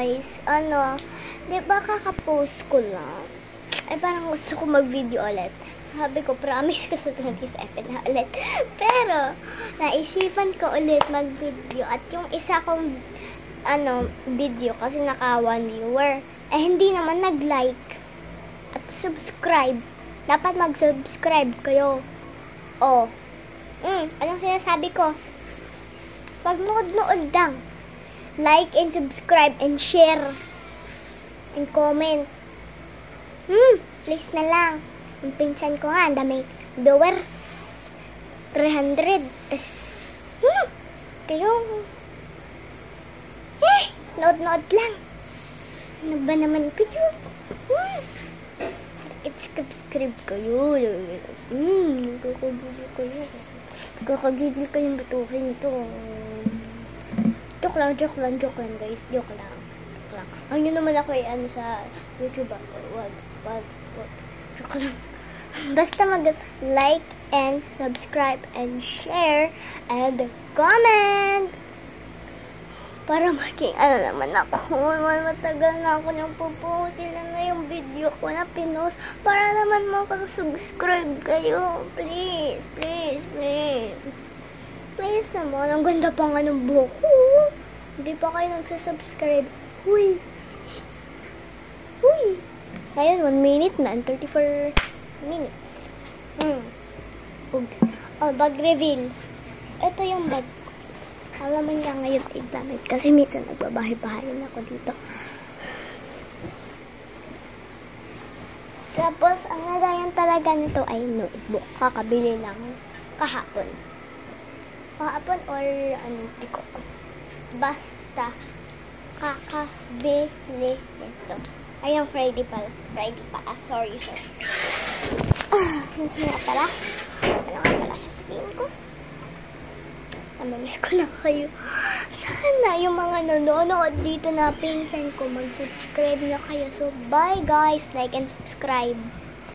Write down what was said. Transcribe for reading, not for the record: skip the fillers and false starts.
guys, di ba kakapost ko lang? Ay, parang gusto ko mag-video ulit. Sabi ko, promise ko sa 27 na ulit. Pero, naisipan ko ulit mag-video. At yung isa kong, video, kasi naka 1 viewer. Eh, hindi naman nag-like. At subscribe. Dapat mag-subscribe kayo. Oh. Anong sinasabi ko? Pag nood-nood lang. Like and subscribe and share. And comment. Please na lang. Yung pinsan ko nga, dami viewers. 300. Tas, kayo. Nood-nood lang. Ano ba naman kayo? Subscribe kayo. Kakagigil kayo. Kakagigil kayong batuhin ito. Joke lang guys. Joke lang. Ang yun naman ako sa YouTube. Wag. Joke lang. Basta mag-like and subscribe and share and comment. Para maging naman ako. Matagal na ako nang pupost. Sila na yung video ko na pinost. Para naman makasubscribe kayo. Please. Please naman. Ang ganda pa nga ng buhok ko. Hindi pa kayo nagsasubscribe. Huy. Ngayon, 1 minute na and 34 minutes. Bag reveal. Ito yung bag. Alaman niya ngayon ay damit. Kasi minsan nagbabahay-bahayin ako dito. Tapos, ang nagayan talaga nito ay notebook. Kakabili lang kahapon. Or hindi ko. Basta kakabili nito. Ayun, Friday pa. Sorry. Nasa nga pala? Ano nga pala sasabihin ko? Namamiss ko na kayo. Sana yung mga nanonood dito na pinsan ko mag-subscribe na kayo. So, bye guys. Like and subscribe.